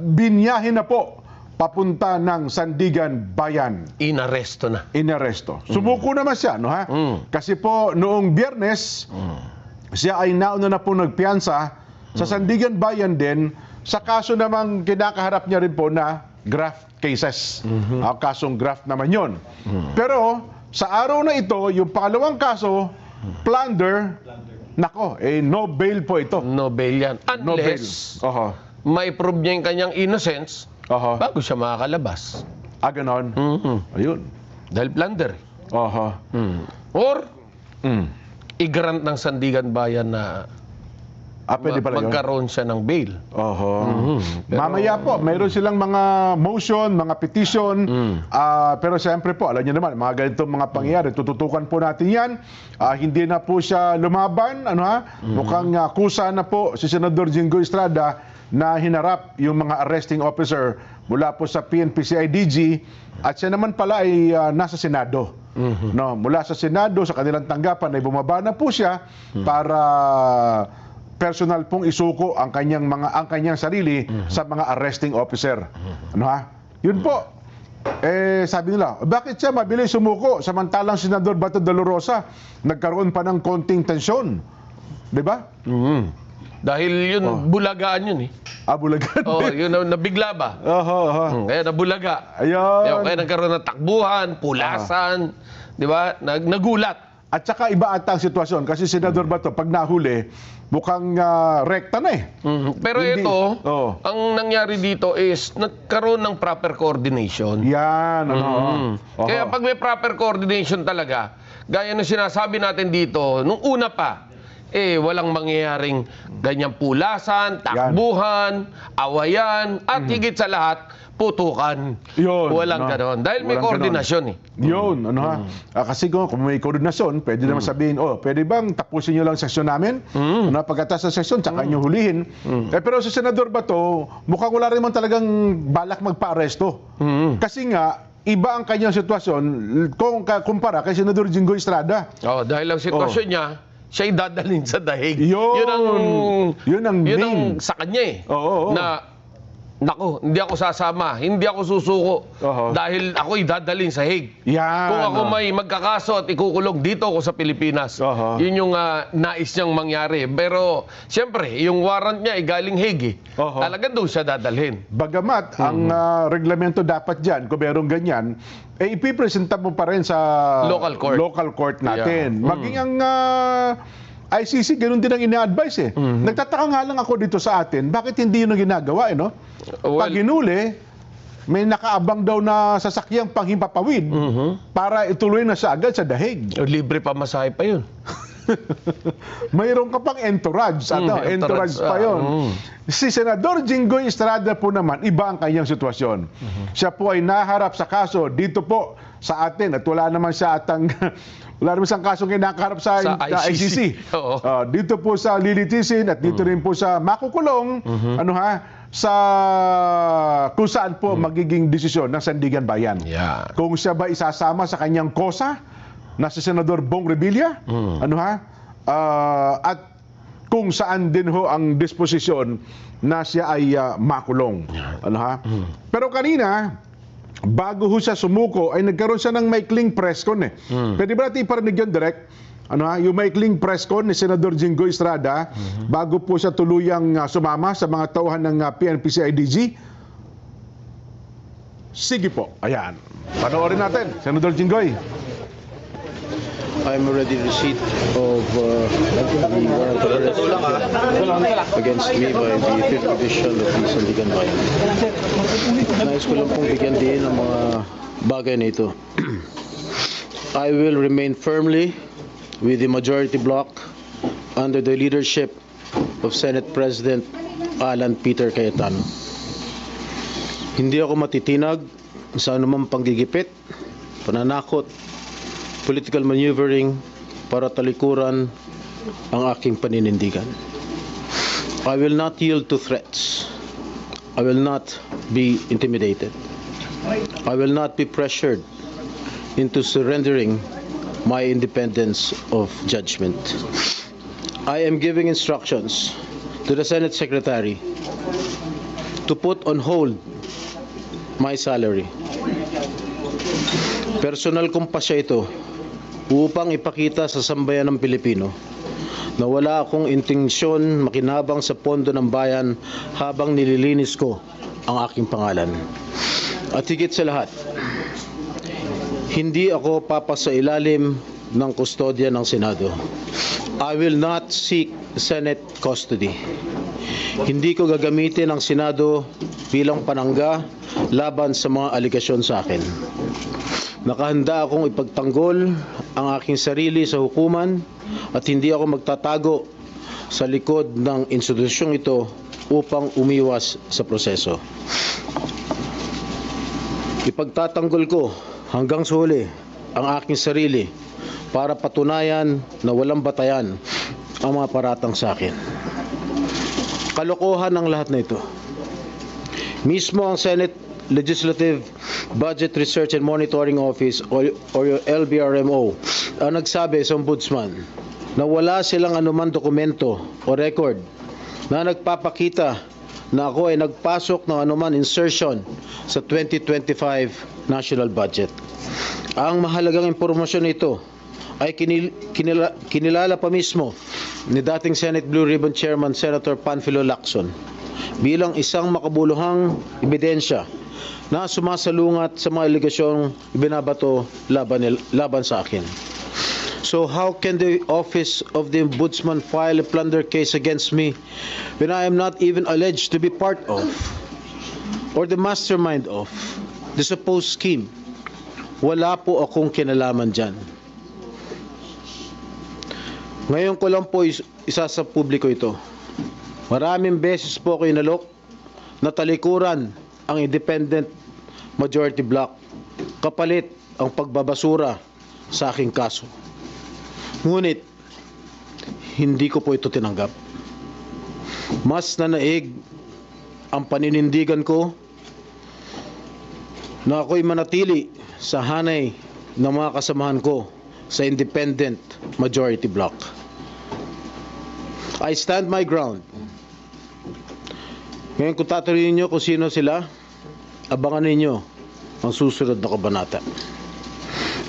binyahin na po papunta ng Sandigan Bayan. Inaresto na. Inaresto. Sumuko naman siya, no ha? Kasi po noong Biyernes, siya ay nauna na po nagpiyansa sa Sandigan Bayan din sa kaso namang kinakaharap niya rin po na graft cases. Kasong graft naman yon. Pero sa araw na ito, yung pangalawang kaso, plunder, nako, no bail po ito. No bail yan. No bail. Unless may prove niya yung kanyang innocence bago siya makakalabas. Ganon. Ayun. Dahil plunder. Or, i-grant ng Sandigan Bayan na pwede pala yun. magkaroon siya ng bail. Mamaya po, mayroon silang mga motion, mga petition. Pero siyempre po, alam niyo naman, mga ganitong mga pangyayari, tututukan po natin yan. Hindi na po siya lumaban. Mukhang kusa na po si Senador Jinggoy Estrada na hinarap yung mga arresting officer mula po sa PNP-CIDG at siya naman pala ay nasa Senado. No, mula sa Senado, sa kanilang tanggapan ay bumaba na po siya para personal pong isuko ang kanyang sarili sa mga arresting officer. Yun po. Sabi nila, bakit siya mabilis sumuko samantalang Senador Bato de la Rosa nagkaroon pa ng konting tensyon? 'Di ba? Dahil yun, bulagaan yun eh. Bulagaan? Yun, nabigla ba? Kaya nabulaga. Ayun. Kaya nagkaroon ng takbuhan, pulasan, di ba? Nagulat. At saka iba ata ang sitwasyon kasi Senador Bato, pag nahuli, mukhang rekta na eh. Pero ito, ang nangyari dito is nagkaroon ng proper coordination. Yan. Kaya pag may proper coordination talaga, gaya ng sinasabi natin dito, nung una pa, walang mangyayaring ganyang pulasan, takbuhan, awayan, at higit sa lahat, putukan. Yun, walang ganon. Dahil may koordinasyon Yun, kasi kung may koordinasyon, pwede naman sabihin, pwede bang tapusin nyo lang seksyon namin? Pagkatas sa seksyon, tsaka nyo hulihin. Pero sa Senador Bato, mukhang wala rin man talagang balak magpa-aresto. Kasi nga, iba ang kanyang sitwasyon kung kumpara kay Senador Jinggoy Estrada. Dahil ang sitwasyon niya, siya'y dadalhin sa dahig. Yun ang sa kanya na, naku, hindi ako sasama, hindi ako susuko dahil ako'y dadalhin sa Hague. Kung ako may magkakaso at ikukulong dito ako sa Pilipinas, yun yung nais niyang mangyari. Pero, siyempre, yung warrant niya ay galing Hague. Talagang doon siya dadalhin. Bagamat, ang reglamento dapat dyan, kung merong ganyan, ipipresenta mo pa rin sa local court natin. Maging ang ICC, ganoon din ang ina-advise Nagtataka nga lang ako dito sa atin, bakit hindi yun ang ginagawa Pag hinuli, may nakaabang daw na sasakyang panghimpapawid para ituloy na siya agad sa dahig. Libre pa masahe pa yun. Mayroon ka pang entourage. Entourage pa yun. Si Senador Jinggoy Estrada po naman, iba ang kanyang sitwasyon. Siya po ay naharap sa kaso dito po sa atin at wala naman siya wala naman siyang kasong kinakaharap sa ICC. Dito po sa lilitisin at dito rin po sa makukulong sa kung saan po magiging desisyon ng Sandigan Bayan. Kung siya ba isasama sa kanyang kosa na si Senador Bong Revilla, at kung saan din ho ang disposisyon na siya ay makulong. Pero kanina, bago ho siya sumuko, ay nagkaroon siya ng maikling press con Pwede ba natin iparinig yun direct? Yung maikling press con ni Senador Jinggoy Estrada, bago po siya tuluyang sumama sa mga tauhan ng PNP-CIDG. Sige po, ayan. Panoorin natin, Senador Jinggoy. I'm already receipt of the warrant of arrest against me by the 5th Division of the Sandigan Bayan. Nais ko lang pong bigyan din ng mga bagay na ito. I will remain firmly with the majority bloc under the leadership of Senate President Alan Peter Cayetano. Hindi ako matitinag sa anumang panggigipit, pananakot, political maneuvering para talikuran ang aking paninindigan. I will not yield to threats. I will not be intimidated. I will not be pressured into surrendering my independence of judgment. I am giving instructions to the Senate Secretary to to put on hold my salary. Personal kong pasya ito upang ipakita sa sambayan ng Pilipino na wala akong intensyon makinabang sa pondo ng bayan habang nililinis ko ang aking pangalan. At higit sa lahat, hindi ako papasailalim ng kustodya ng Senado. I will not seek Senate custody. Hindi ko gagamitin ang Senado bilang panangga laban sa mga aligasyon sa akin. Nakahanda akong ipagtanggol ang aking sarili sa hukuman at hindi ako magtatago sa likod ng institusyong ito upang umiwas sa proseso. Ipagtatanggol ko hanggang sa huli ang aking sarili para patunayan na walang batayan ang mga paratang sa akin. Kalokohan ang lahat na ito. Mismo ang Senate Legislative Budget Research and Monitoring Office o LBRMO ang nagsabi sa Ombudsman na wala silang anuman dokumento o record na nagpapakita na ako ay nagpasok ng anuman insertion sa 2025 national budget. Ang mahalagang impormasyon nito ay kinilala pa mismo ni dating Senate Blue Ribbon Chairman Senator Panfilo Lacson bilang isang makabuluhang ebidensya na sumasalungat sa mga aligasyong ibinabato laban sa akin. So how can the Office of the Ombudsman file a plunder case against me when I am not even alleged to be part of or the mastermind of the supposed scheme? Wala po akong kinalaman dyan. Ngayon ko lang po isa sa publiko ito. Maraming beses po ako inalok na talikuran ang independent majority block kapalit ang pagbabasura sa aking kaso. Ngunit, hindi ko po ito tinanggap. Mas nanaig ang paninindigan ko na ako'y manatili sa hanay ng mga kasamahan ko sa independent majority block. I stand my ground. Ngayon kung tatanungin niyo kung sino sila, abangan ninyo ang susunod na kabanata.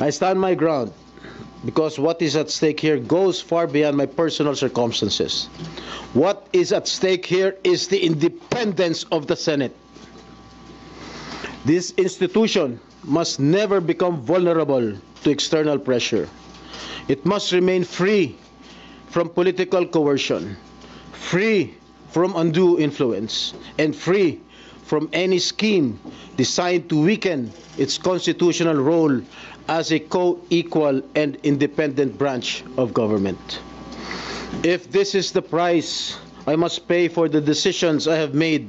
I stand my ground because what is at stake here goes far beyond my personal circumstances. What is at stake here is the independence of the Senate. This institution must never become vulnerable to external pressure. It must remain free from political coercion, free from undue influence, and free from any scheme designed to weaken its constitutional role as a co-equal and independent branch of government. If this is the price I must pay for the decisions I have made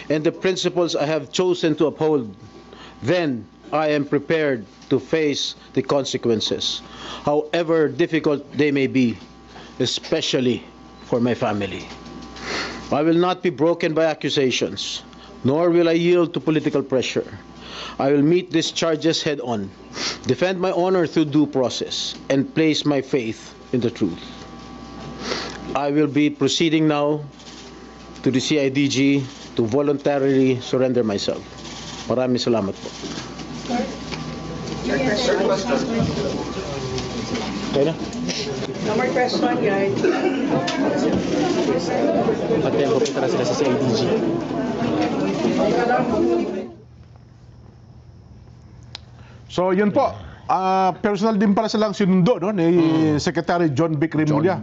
and the principles I have chosen to uphold, then I am prepared to face the consequences, however difficult they may be, especially for my family. I will not be broken by accusations, nor will I yield to political pressure. I will meet these charges head on, defend my honor through due process, and place my faith in the truth. I will be proceeding now to the CIDG to voluntarily surrender myself. Maraming salamat po. Okay na? No more question, guys. Pati ang pupunta na sila sa CIDG. So yun po, personal din pala silang sinundo no ni Secretary John Vic Remulla.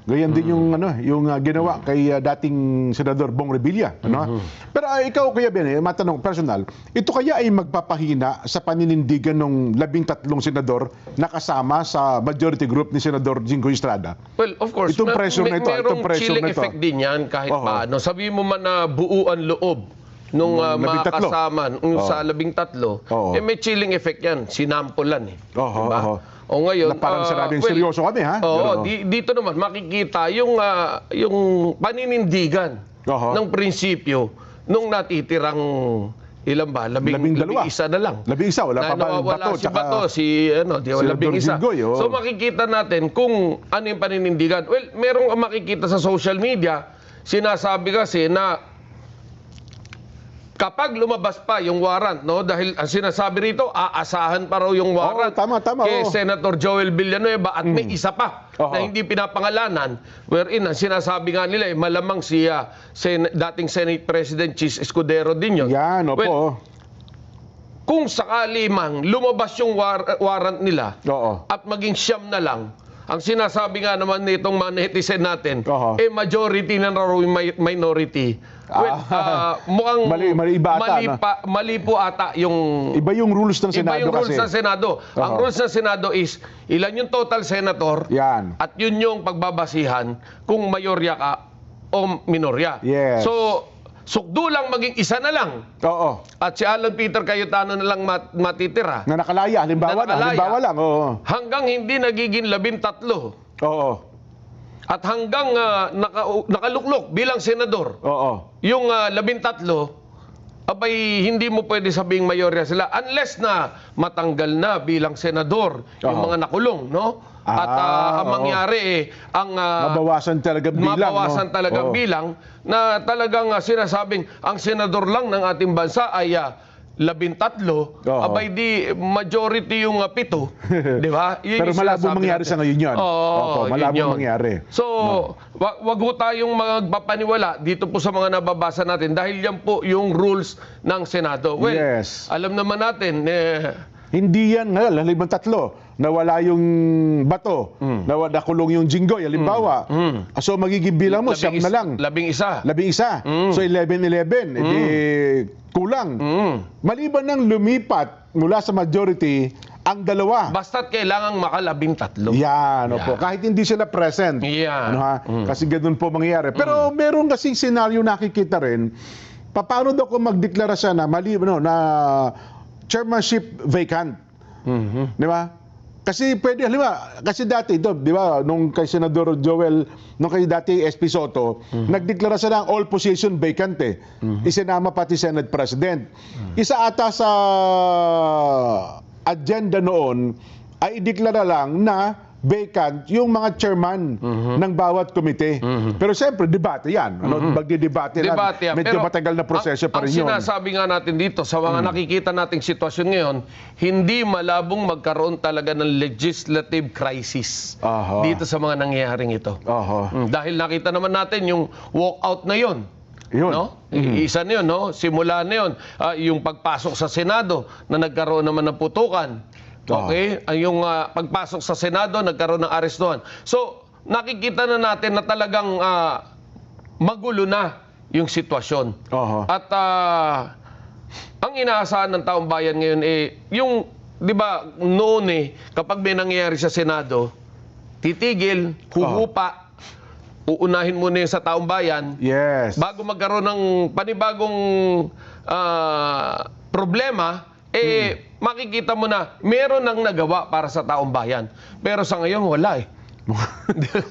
Ganyan din yung yung ginawa kay dating Senador Bong Revilla, ano? Pero ikaw Kuya Ben, matanong personal, ito kaya ay magpapahina sa paninindigan ng 13 senador na kasama sa majority group ni Senador Jingo Estrada? Well, of course, itong pressure na ito, itong pressure chilling na ito. effect din yan kahit paano. Sabi mo man na buuan loob nung mga kasama sa 13, eh may chilling effect yan. Sinampulan eh. Diba? O ngayon, na parang sinabing seryoso kami, ha? Oo, dito naman makikita yung paninindigan ng prinsipyo nung natitirang ilan ba? Labing-isa na lang. Labing-isa, wala pa ba Bato? si Bato, labing-isa. Jinggoy, So makikita natin kung ano yung paninindigan. Well, merong makikita sa social media, sinasabi kasi na kapag lumabas pa yung warrant, no, dahil ang sinasabi rito, aasahan pa raw yung warrant tama, kay oo. Senator Joel Villanueva at may isa pa na hindi pinapangalanan, wherein ang sinasabi nga nila, malamang siya dating Senate President Chis Escudero din yun. Yan, opo. Well, kung sakali mang lumabas yung warrant nila at maging siyam na lang, ang sinasabi nga naman nitong mga netizen natin, majority na raw yung minority. Well, mukhang mali po ata yung... Iba yung rules ng Senado kasi. Iba yung rules ng Senado. Ang rules ng Senado is, ilan yung total senator, at yun yung pagbabasihan kung mayorya ka o minorya. Yes. So, sukdo lang maging isa na lang. At si Alan Peter Cayetano na lang matitira. Na nakalaya, halimbawa lang. Hanggang hindi nagiging 13. At hanggang nakaluklok bilang senador. Yung 13, abay hindi mo pwede sabing mayorya sila unless na matanggal na bilang senador yung mga nakulong, no? At ang mangyari ang mabawasan talaga bilang, bilang na talagang sinasabing ang senador lang ng ating bansa ay 13, abay di majority yung 7, di ba? Pero malabo mangyari sa ngayon yun. Malabo mangyari. So, wag ho tayong magpapaniwala dito po sa mga nababasa natin dahil yan po yung rules ng Senado. Well, alam naman natin, hindi yan, 13, nawala yung bato, nakulong yung jinggoy, halimbawa. So magiging bilang mo, siyam na lang. 11. So 11-11, edi kulang. Maliban ng lumipat mula sa majority, ang dalawa. Basta't kailangang maka-13. Yan, opo. Kahit hindi sila present. Kasi ganun po mangyayari. Pero meron kasing senaryo nakikita rin, paano daw kung magdeklara siya na na chairmanship vacant. Di ba? Kasi pwede, kasi dati ito, di ba, nung kay Senador Joel, nung kay dati SP Soto, nagdeklara siya ng all position vacant Isinama pati Senate President. Isa ata sa agenda noon ay ideklara lang na vacant yung mga chairman ng bawat komite. Pero siyempre, debate yan. Magdidebate lang. Medyo matagal na proseso pa rin yun. Ang sinasabi nga natin dito, sa mga nakikita nating sitwasyon ngayon, hindi malabong magkaroon talaga ng legislative crisis dito sa mga nangyayaring ito. Dahil nakita naman natin yung walkout na yun. No? Isa na yun, no? Simula na yun. Yung pagpasok sa Senado na nagkaroon naman ng putukan. Okay? Yung pagpasok sa Senado, nagkaroon ng arestuhan. So, nakikita na natin na talagang magulo na yung sitwasyon. At ang inaasahan ng taong bayan ngayon yung, di ba, noon kapag may nangyayari sa Senado, titigil, huhupa, uunahin muna yun sa taong bayan. Bago magkaroon ng panibagong problema, makikita mo na meron nang nagawa para sa taong bayan. Pero sa ngayon, wala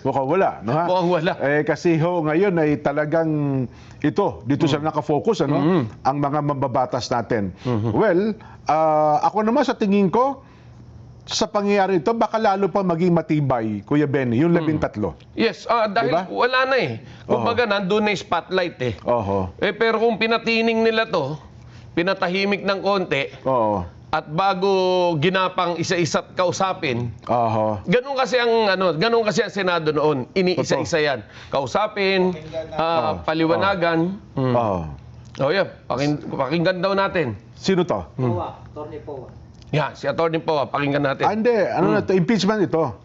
Mukhang wala, no? Mukhang wala. Kasi ngayon ay talagang dito siya nakafocus, ang mga mababatas natin. Well, ako naman sa tingin ko, sa pangyayari ito, baka lalo pa maging matibay, Kuya Benny, yung 13. Yes, dahil wala na Kumbaga, nandun na yung spotlight pero kung pinatining nila to, pinatahimik ng konti, at bago ginapang isa-isa't kausapin, ganun kasi ang Senado noon, iniisa-isa yan. Kausapin, paliwanagan. Pakinggan daw natin. Sino to? Attorney Powa. Si Attorney Powa, pakinggan natin. Hindi, impeachment ito.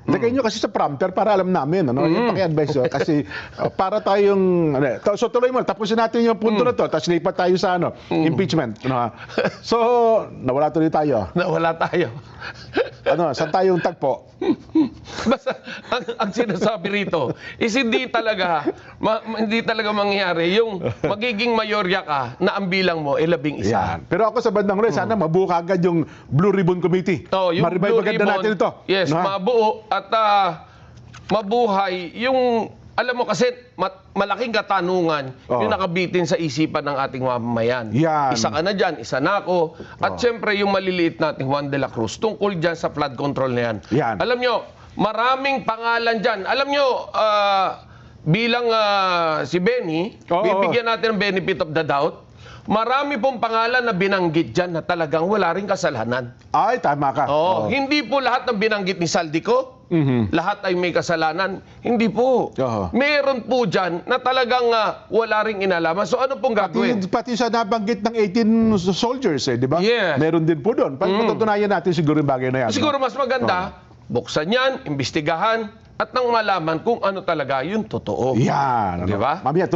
Lagay nyo kasi sa prompter para alam namin, yung paki-advise kasi para tayong, so tuloy mo, tapusin natin yung punto na to, tapos lipat tayo sa impeachment. So, nawala tuloy tayo. Nawala tayo. Saan tayong tagpo? Basta, ang sinasabi rito is hindi talaga mangyayari yung magiging mayorya ka na ang bilang mo 11. Pero ako sa bandang rin, sana mabuo agad yung Blue Ribbon Committee. Yung Maribay maganda natin ito. Yes, mabuo at mabuhay yung, alam mo kasi malaking katanungan yung nakabitin sa isipan ng ating mamamayan. Isa ka na dyan, isa na ako. At syempre yung maliliit nating Juan de la Cruz tungkol dyan sa flood control na yan. Alam nyo, maraming pangalan dyan. Alam nyo, bilang si Benny, bibigyan natin ng benefit of the doubt. Marami pong pangalan na binanggit dyan na talagang wala rin kasalanan. Ay, tama ka. Hindi po lahat ng binanggit ni Saldico, lahat ay may kasalanan. Hindi po. Meron po dyan na talagang wala rin inalaman. So ano pong gagawin? Pati sa nabanggit ng 18 soldiers, di ba? Yes. Meron din po doon. Patutunayan natin siguro yung bagay na yan. Siguro mas maganda, buksan yan, imbestigahan, at nang malaman kung ano talaga yung totoo. Yan. Di ba? Mamaya,